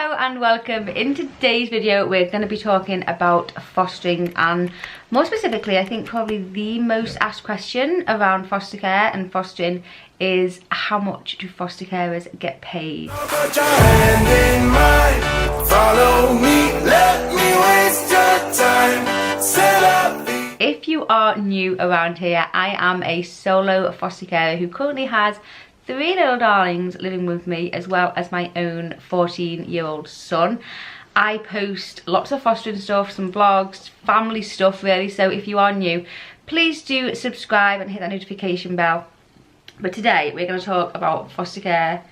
Hello and welcome. In today's video we're going to be talking about fostering, and more specifically I think probably the most asked question around foster care and fostering is how much do foster carers get paid? Put your hand in mine, follow me, let me waste your time, set up the... If you are new around here, I am a solo foster carer who currently has 3 little darlings living with me, as well as my own 14-year-old son. I post lots of fostering stuff, some vlogs, family stuff really, so if you are new, please do subscribe and hit that notification bell. But today we're going to talk about foster care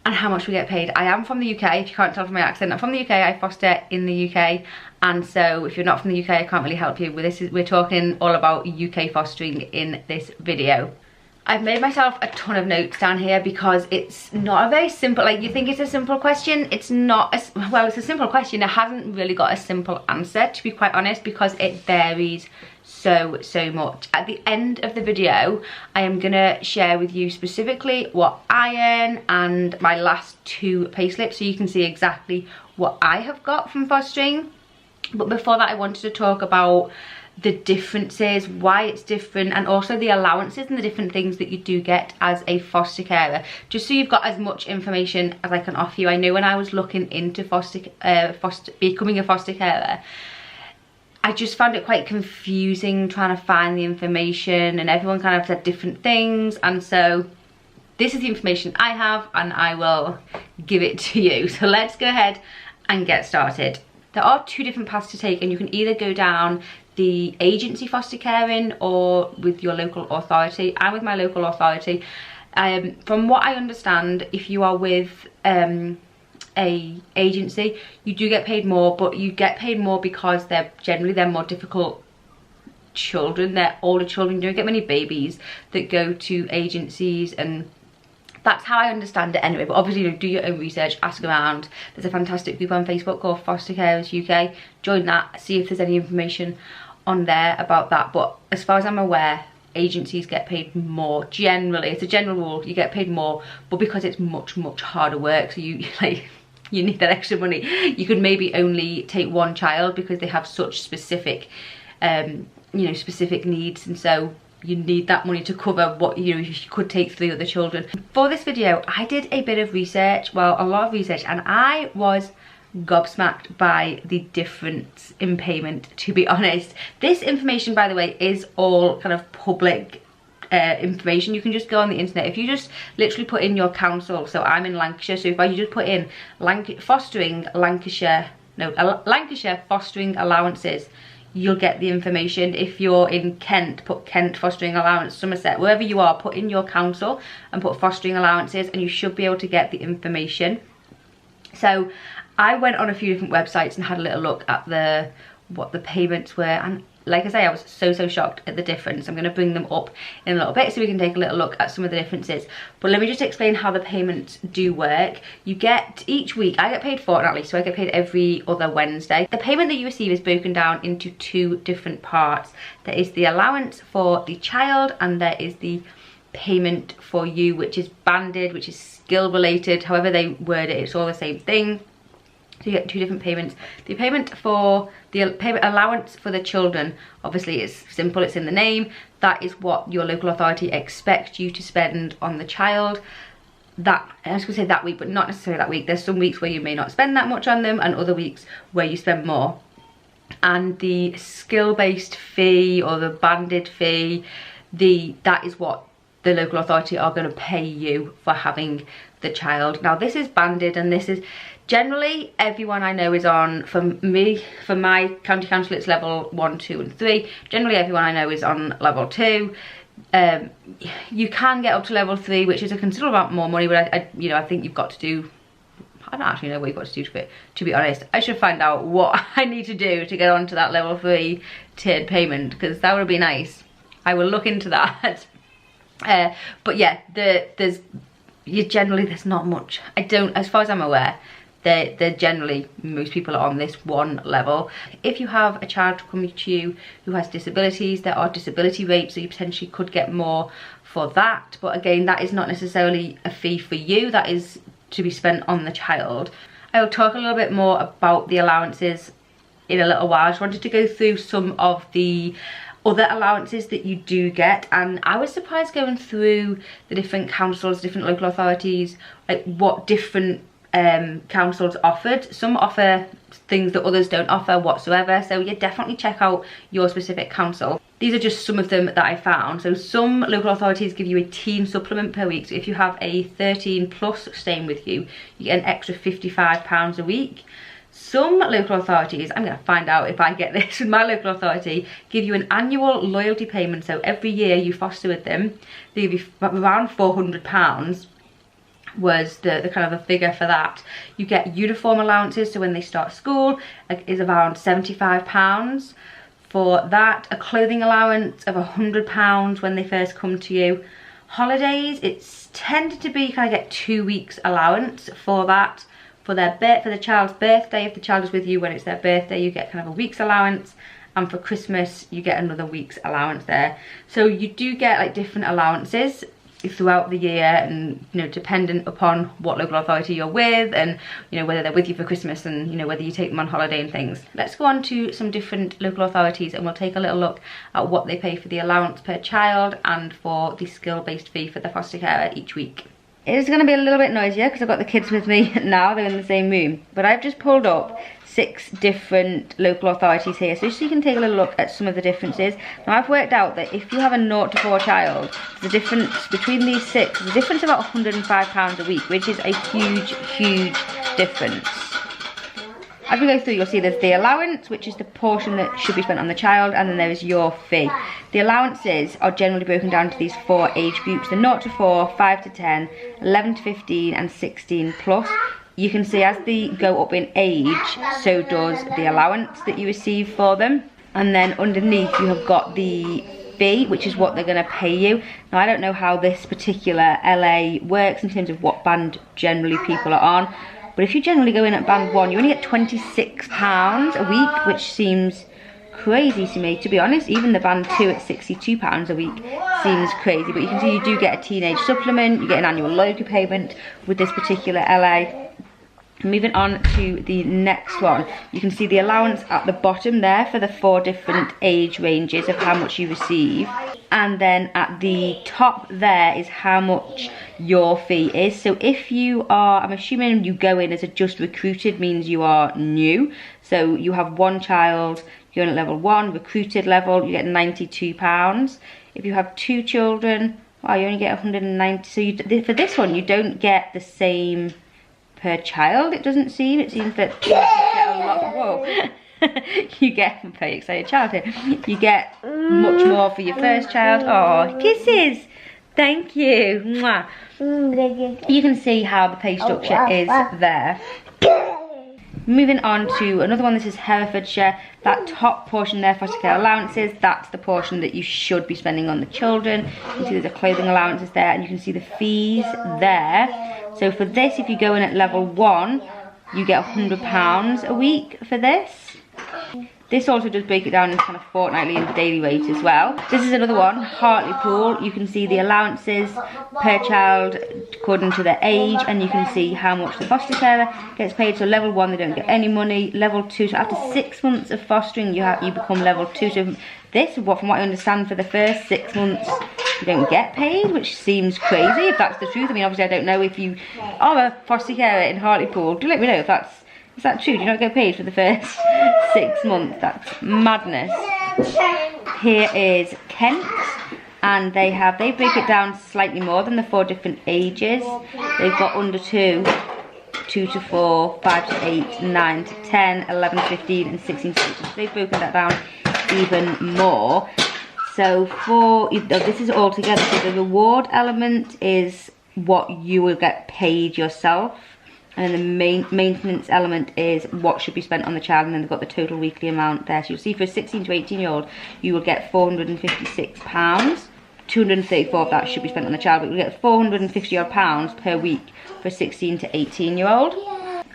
and how much we get paid. I am from the UK, if you can't tell from my accent. I'm from the UK, I foster in the UK, and so if you're not from the UK I can't really help you with this. We're talking all about UK fostering in this video. I've made myself a ton of notes down here because it's not a very simple, like you think it's a simple question, it's not, well it's a simple question, it hasn't really got a simple answer to be quite honest, because it varies so much. At the end of the video I am gonna share with you specifically what I earn and my last 2 payslips so you can see exactly what I have got from fostering. But before that I wanted to talk about the differences, why it's different, and also the allowances and the different things that you do get as a foster carer, just so you've got as much information as I can offer you. I know when I was looking into becoming a foster carer, I just found it quite confusing trying to find the information, and everyone kind of said different things, and so this is the information I have and I will give it to you. So let's go ahead and get started. There are 2 different paths to take, and you can either go down the agency foster caring or with your local authority. I'm with my local authority. From what I understand, if you are with a agency, you do get paid more, but you get paid more because they're more difficult children. They're older children. You don't get many babies that go to agencies, and that's how I understand it anyway. But obviously do your own research, ask around. There's a fantastic group on Facebook called Foster Carers UK. Join that, see if there's any information on there about that. But as far as I'm aware, agencies get paid more generally. It's a general rule, you get paid more, but because it's much harder work, so you need that extra money. You could maybe only take 1 child because they have such specific specific needs, and so you need that money to cover what you could take 3 other children. For this video I did a bit of research, well a lot of research, and I was gobsmacked by the difference in payment, to be honest. This information, by the way, is all kind of public information. You can just go on the internet. If you just literally put in your council, so I'm in Lancashire, so if you just put in Lancashire fostering allowances, you'll get the information. If you're in Kent, put Kent fostering allowance, Somerset, wherever you are, put in your council and put fostering allowances, and you should be able to get the information. So I went on a few different websites and had a little look at what the payments were, and like I say, I was so shocked at the difference. I'm going to bring them up in a little bit so we can take a little look at some of the differences. But let me just explain how the payments do work. You get, each week, I get paid fortnightly, so I get paid every other Wednesday. The payment that you receive is broken down into 2 different parts. There is the allowance for the child, and there is the payment for you, which is banded, which is skill related, however they word it, it's all the same thing. So you get 2 different payments. The payment allowance for the children, obviously it's simple, it's in the name. That is what your local authority expects you to spend on the child. That, I was going to say that week, but not necessarily that week. There's some weeks where you may not spend that much on them, and other weeks where you spend more. And the skill-based fee or the banded fee, that is what the local authority are going to pay you for having the child. Now this is banded, and this is generally everyone I know is on, for my county council it's level 1, 2 and 3. Generally everyone I know is on level 2. You can get up to level 3, which is a considerable amount more money, but I think you've got to do, I don't actually know what you've got to do to it, to be honest. I should find out what I need to do to get onto that level 3 tiered payment, because that would be nice. I will look into that. But yeah, there's not much. As far as I'm aware, they're generally, most people are on this 1 level. If you have a child coming to you who has disabilities, there are disability rates, so you potentially could get more for that. But again, that is not necessarily a fee for you, that is to be spent on the child. I will talk a little bit more about the allowances in a little while. I just wanted to go through some of the other allowances that you do get, and I was surprised going through the different councils, different local authorities, like what different councils offered. Some offer things that others don't offer whatsoever, so yeah, definitely check out your specific council. These are just some of them that I found. So some local authorities give you a teen supplement per week, so if you have a 13 plus staying with you, you get an extra £55 a week. Some local authorities, I'm going to find out if I get this with my local authority, give you an annual loyalty payment. So every year you foster with them, they give you around £400 was the kind of a figure for that. You get uniform allowances, so when they start school is around £75 for that. A clothing allowance of £100 when they first come to you. Holidays, it's tended to be kind of get 2 weeks allowance for that. For the child's birthday, if the child is with you when it's their birthday, you get kind of a week's allowance, and for Christmas you get another week's allowance there. So you do get like different allowances throughout the year, and you know, dependent upon what local authority you're with, and you know, whether they're with you for Christmas, and you know, whether you take them on holiday and things. Let's go on to some different local authorities and we'll take a little look at what they pay for the allowance per child and for the skill-based fee for the foster carer each week. It is going to be a little bit noisier because I've got the kids with me now, they're in the same room. But I've just pulled up 6 different local authorities here, so you can take a little look at some of the differences. Now I've worked out that if you have a 0 to 4 child, the difference between these 6, the difference of about £105 a week, which is a huge, huge difference. As we go through, you'll see there's the allowance, which is the portion that should be spent on the child, and then there is your fee. The allowances are generally broken down to these 4 age groups: the 0 to 4, 5 to 10, 11 to 15, and 16 plus. You can see as they go up in age, so does the allowance that you receive for them. And then underneath you have got the fee, which is what they're going to pay you. Now I don't know how this particular LA works in terms of what band generally people are on, but if you generally go in at band 1, you only get £26 a week, which seems crazy to me, to be honest. Even the band 2 at £62 a week seems crazy, but you can see you do get a teenage supplement, you get an annual loyalty payment with this particular LA. Moving on to the next one, you can see the allowance at the bottom there for the 4 different age ranges of how much you receive, and then at the top there is how much your fee is. So if you are, I'm assuming you go in as a just recruited, means you are new, so you have 1 child, you're in at level 1, recruited level, you get £92. If you have 2 children, wow, you only get 190. So for this one you don't get the same per child, it doesn't seem. It seems that you get a lot. Whoa. You get, I'm very excited child here. You get much more for your first child. Oh, kisses. Thank you. Mwah. You can see how the pay structure is there. Moving on to another one, this is Herefordshire. That top portion there, foster care allowances, that's the portion that you should be spending on the children. You can see there's a clothing allowances there, and you can see the fees there. So for this, if you go in at level 1, you get £100 a week for this. This also does break it down into kind of fortnightly and daily rate as well. This is another one, Hartlepool. You can see the allowances per child according to their age, and you can see how much the foster carer gets paid. So level 1, they don't get any money. Level 2, so after 6 months of fostering, you become level 2. So this, from what I understand, for the first 6 months, you don't get paid, which seems crazy if that's the truth. I mean, obviously I don't know if you are a foster carer in Hartlepool. Do let me know if that's, is that true? Do you not get paid for the first 6 months? That's madness. Here is Kent, and they break it down slightly more than the 4 different ages. They've got under 2, 2 to 4, 5 to 8, 9 to 10, 11 to 15, and 16 to 18. So they've broken that down even more. So this is all together. So the reward element is what you will get paid yourself, and then the maintenance element is what should be spent on the child, and then they've got the total weekly amount there. So you'll see for a 16 to 18 year old, you will get £456. 234 of that should be spent on the child, but you'll get £450 odd per week for a 16 to 18 year old.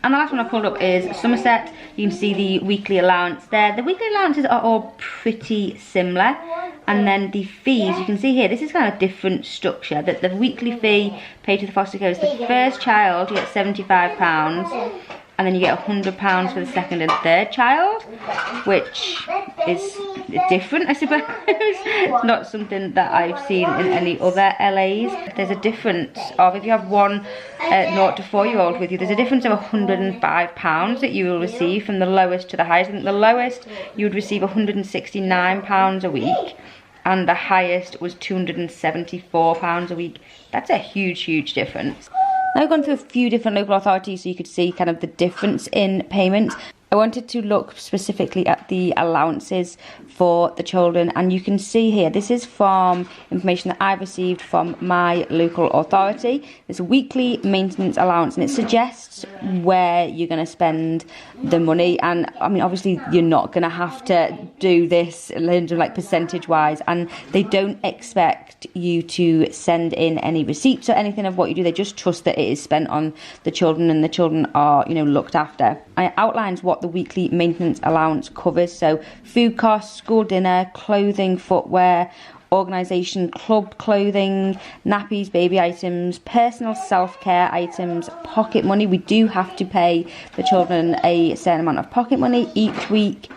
And the last one I pulled up is Somerset. You can see the weekly allowance there. The weekly allowances are all pretty similar. And then the fees, you can see here, this is kind of a different structure. That the weekly fee paid to the foster care is the first child, you get £75. and then you get £100 for the second and third child, which is different, I suppose. It's not something that I've seen in any other LAs. There's a difference of, if you have one 0 to 4 year old with you, there's a difference of £105 that you will receive from the lowest to the highest. I think the lowest you would receive £169 a week, and the highest was £274 a week. That's a huge difference. I've gone through a few different local authorities so you could see kind of the difference in payments. I wanted to look specifically at the allowances for the children, and you can see here, this is from information that I've received from my local authority. There's a weekly maintenance allowance, and it suggests where you're going to spend the money. And I mean, obviously you're not going to have to do this like percentage wise, and they don't expect you to send in any receipts or anything of what you do. They just trust that it is spent on the children, and the children are, you know, looked after. It outlines what the weekly maintenance allowance covers, so food costs, school dinner, clothing, footwear, organisation, club clothing, nappies, baby items, personal self-care items, pocket money. We do have to pay the children a certain amount of pocket money each week.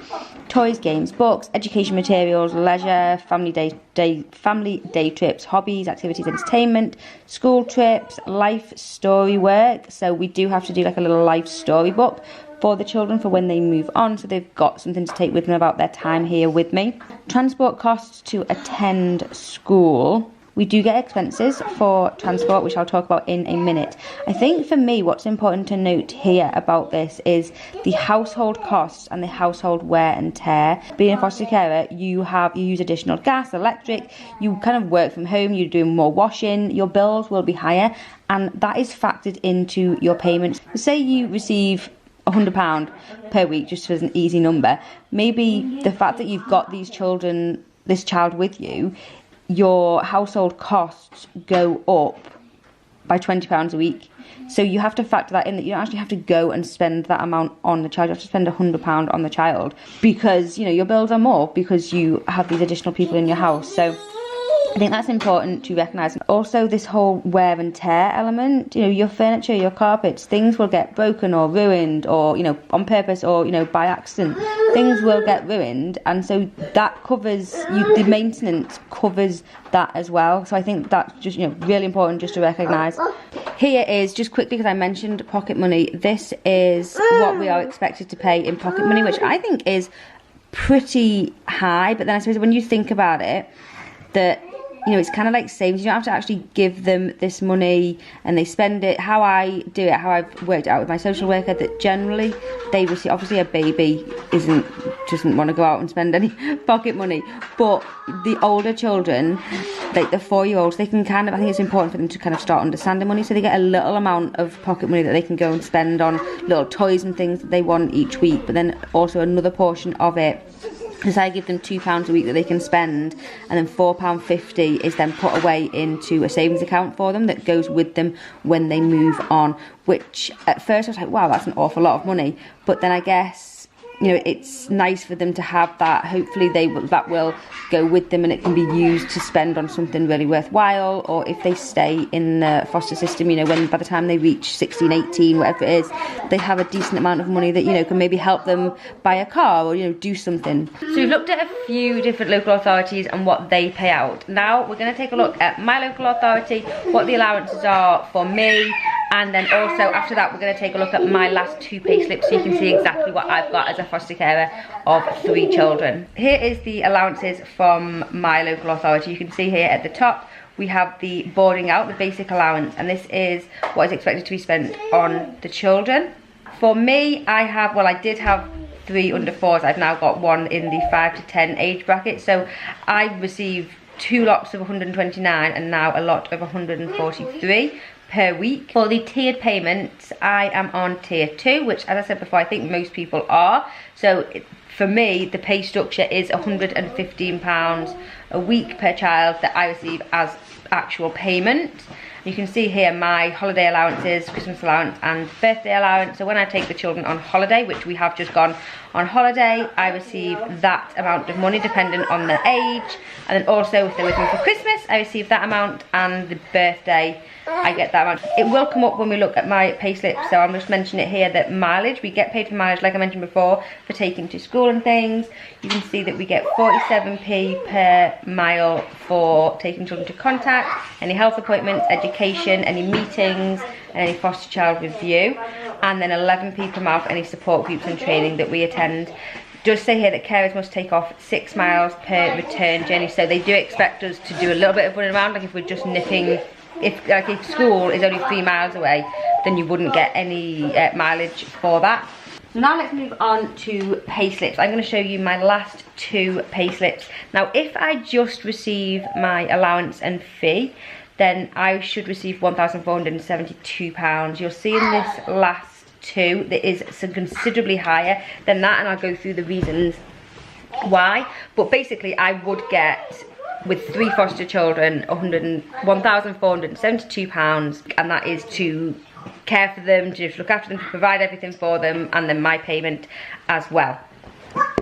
Toys, games, books, education materials, leisure, family day trips, hobbies, activities, entertainment, school trips, life story work. So we do have to do like a little life storybook for the children for when they move on, so they've got something to take with them about their time here with me. Transport costs to attend school. We do get expenses for transport, which I'll talk about in a minute. I think for me, what's important to note here about this is the household costs and the household wear and tear. Being a foster carer, you use additional gas, electric, you kind of work from home, you're doing more washing, your bills will be higher, and that is factored into your payments. Say you receive £100 per week, just as an easy number. Maybe the fact that you've got this child with you, your household costs go up by £20 a week. So you have to factor that in, that you don't actually have to go and spend that amount on the child. You have to spend £100 on the child because, you know, your bills are more because you have these additional people in your house. So I think that's important to recognise. Also, this whole wear and tear element, you know, your furniture, your carpets, things will get broken or ruined, or, you know, on purpose, or, you know, by accident. Things will get ruined, and so that covers, the maintenance covers that as well. So I think that's just, you know, really important just to recognise. Here is, just quickly, because I mentioned pocket money, this is what we are expected to pay in pocket money, which I think is pretty high. But then I suppose when you think about it, that, you know, it's kind of like savings. You don't have to actually give them this money and they spend it. How I do it, how I've worked it out with my social worker, that generally they receive, obviously a baby doesn't want to go out and spend any pocket money, but the older children, like the 4-year-olds, they can kind of, I think it's important for them to kind of start understanding money, so they get a little amount of pocket money that they can go and spend on little toys and things that they want each week, but then also another portion of it, because I give them £2 a week that they can spend, and then £4.50 is then put away into a savings account for them that goes with them when they move on, which at first I was like, wow, that's an awful lot of money. But then I guess, you know, it's nice for them to have that. Hopefully that will go with them and it can be used to spend on something really worthwhile, or if they stay in the foster system, you know, when by the time they reach 16, 18, whatever it is, they have a decent amount of money that, you know, can maybe help them buy a car or, you know, do something. So we've looked at a few different local authorities and what they pay out. Now we're going to take a look at my local authority, what the allowances are for me, and then also after that we're going to take a look at my last 2 pay slips so you can see exactly what I've got as a foster carer of 3 children. Here is the allowances from my local authority. You can see here at the top we have the boarding out, the basic allowance, and this is what is expected to be spent on the children. For me, I did have 3 under 4s. I've now got 1 in the 5 to 10 age bracket, so I receive 2 lots of 129 and now a lot of 143 per week. For the tiered payments, I am on tier 2, which, as I said before, I think most people are. So for me, the pay structure is £115 a week per child that I receive as actual payment. You can see here my holiday allowances, Christmas allowance and birthday allowance. So when I take the children on holiday, which we have just gone on holiday, I receive that amount of money dependent on their age. And then also if they're with me for Christmas, I receive that amount, and the birthday I get that amount. It will come up when we look at my payslip, so I'll just mention it here that mileage, we get paid for mileage like I mentioned before, for taking to school and things. You can see that we get 47p per mile for taking children to contact, any health appointments, education, any meetings, and any foster child review, and then 11p per mile for any support groups and training that we attend. Does say here that carers must take off 6 miles per return journey, so they do expect us to do a little bit of running around, like if we're just nipping. If school is only 3 miles away, then you wouldn't get any mileage for that. So now let's move on to payslips. I'm going to show you my last 2 payslips. Now if I just receive my allowance and fee, then I should receive £1,472. You'll see in this last 2 that is considerably higher than that, and I'll go through the reasons why. But basically I would get, with 3 foster children, £1,472, and that is to care for them, to just look after them, to provide everything for them, and then my payment as well.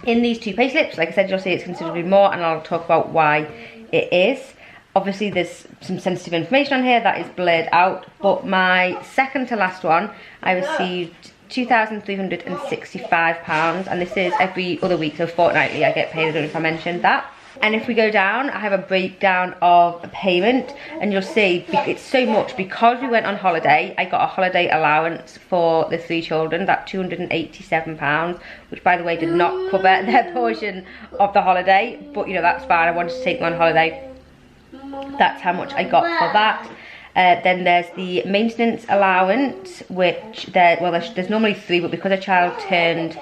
In these 2 payslips, like I said, you'll see it's considerably more, and I'll talk about why it is. Obviously there's some sensitive information on here that is blurred out, but my second to last one, I received £2,365, and this is every other week, so fortnightly I get paid. I don't know if I mentioned that. And if we go down, I have a breakdown of payment, and you'll see it's so much because we went on holiday. I got a holiday allowance for the 3 children, that £287, which by the way did not cover their portion of the holiday, but you know, that's fine. I wanted to take them on holiday. That's how much I got for that. Then there's the maintenance allowance, which there's normally 3, but because a child turned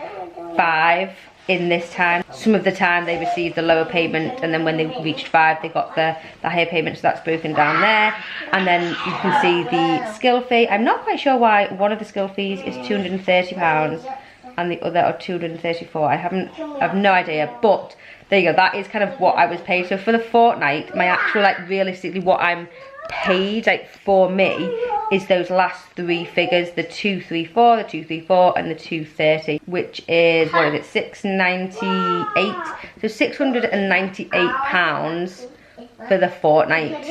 5 in this time, some of the time they received the lower payment, and then when they reached 5 they got the higher payment, so that's broken down there. And then you can see the skill fee. I'm not quite sure why one of the skill fees is £230 and the other are £234. I have no idea, but there you go, that is kind of what I was paid. So for the fortnight, my actual, like, realistically what I'm paid, like, for me, is those last 3 figures, the 234, the 234 and the 230, which is, what is it, 698, so £698 for the fortnight.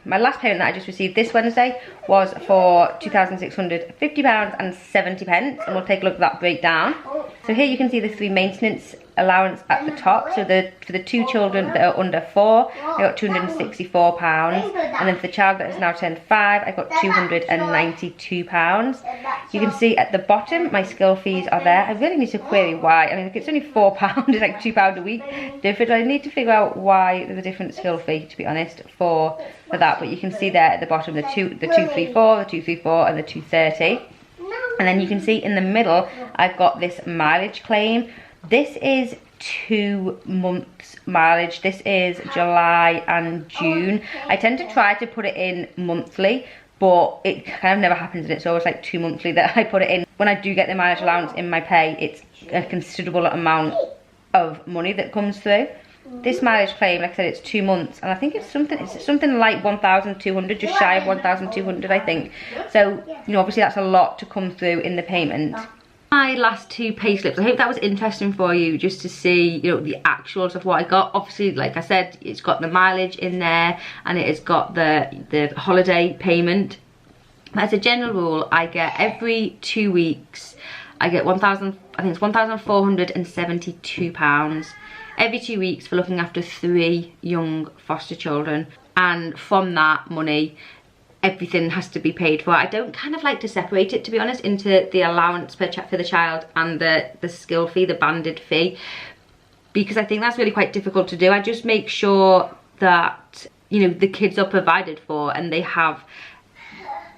My last payment that I just received this Wednesday was for £2,650 and 70 pence, and we'll take a look at that breakdown. So here you can see the 3 maintenance allowance at the top. So for the 2 children that are under 4, I got £264, and then for the child that has now turned 5, I got £292. You can see at the bottom my skill fees are there. I really need to query why. I mean, it's only £4, it's like £2 a week different. I need to figure out why there's a different skill fee, to be honest, for that. But you can see there at the bottom the 234, the 234 and the 230. And then you can see in the middle I've got this mileage claim. This is 2 months mileage. This is July and June. I tend to try to put it in monthly, but it kind of never happens, and it's always like 2 monthly that I put it in. When I do get the mileage allowance in my pay, it's a considerable amount of money that comes through. This mileage claim, like I said, it's 2 months, and I think it's something like 1,200, just shy of 1,200, I think. So, you know, obviously that's a lot to come through in the payment. My last 2 payslips, I hope that was interesting for you, just to see, you know, the actuals of what I got. Obviously, like I said, it's got the mileage in there, and it has got the holiday payment. As a general rule, I get every 2 weeks, I get £1,472 every 2 weeks for looking after 3 young foster children. And from that money, everything has to be paid for. I don't kind of like to separate it, to be honest, into the allowance for the child and the skill fee, the banded fee, because I think that's really quite difficult to do. I just make sure that, you know, the kids are provided for and they have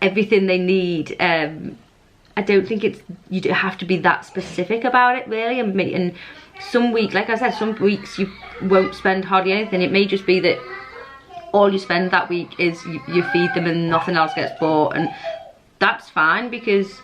everything they need. I don't think you don't have to be that specific about it, really. And some weeks, like I said, some weeks you won't spend hardly anything. It may just be that all you spend that week is you feed them and nothing else gets bought, and that's fine, because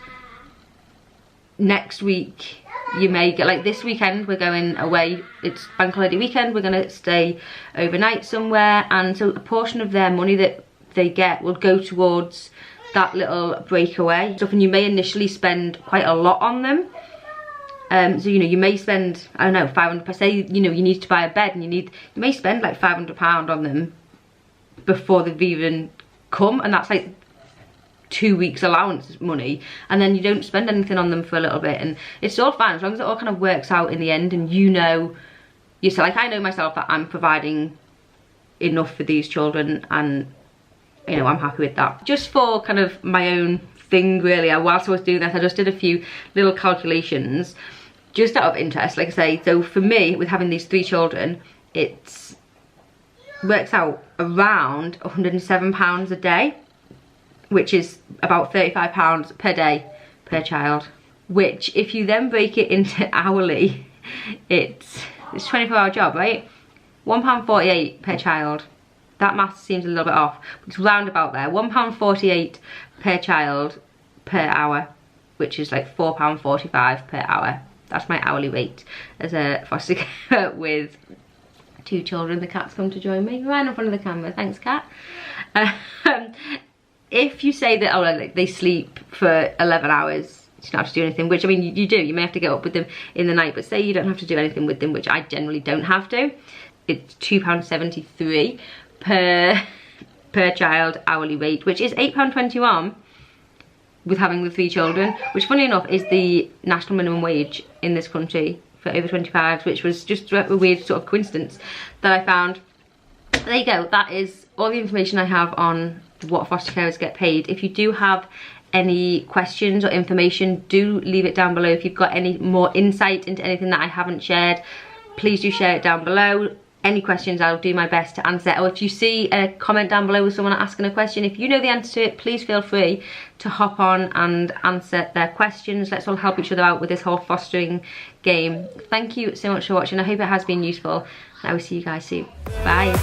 next week you may get, like this weekend we're going away, it's bank holiday weekend, we're going to stay overnight somewhere, and so a portion of their money that they get will go towards that little breakaway stuff, and you may initially spend quite a lot on them. So you know, you may spend, I don't know, 500 per, say, you know, you need to buy a bed, and you may spend like £500 on them before they've even come, and that's like 2 weeks allowance money, and then you don't spend anything on them for a little bit, and it's all fine as long as it all kind of works out in the end, and you know yourself. Like, I know myself that I'm providing enough for these children, and you know, I'm happy with that. Just for kind of my own thing really, whilst I was doing this, I just did a few little calculations just out of interest, like I say. So for me, with having these 3 children, it works out around £107 a day, which is about £35 per day per child, which if you then break it into hourly, it's a 24-hour job, right? £1.48 per child. That math seems a little bit off, but it's round about there. £1.48 per child per hour, which is like £4.45 per hour. That's my hourly rate as a foster care with 2 children. The cat's come to join me right in front of the camera. Thanks, cat. If you say that, oh, like, they sleep for 11 hours, you don't have to do anything, which I mean you do, you may have to get up with them in the night, but say you don't have to do anything with them, which I generally don't have to, it's £2.73 per child hourly rate, which is £8.21 with having the 3 children, which funny enough is the national minimum wage in this country for over 25s, which was just a weird sort of coincidence that I found. There you go, that is all the information I have on what foster carers get paid. If you do have any questions or information, do leave it down below. If you've got any more insight into anything that I haven't shared, please do share it down below. Any questions, I'll do my best to answer. Or if you see a comment down below with someone asking a question, if you know the answer to it, please feel free to hop on and answer their questions. Let's all help each other out with this whole fostering game. Thank you so much for watching. I hope it has been useful. I will see you guys soon. Bye.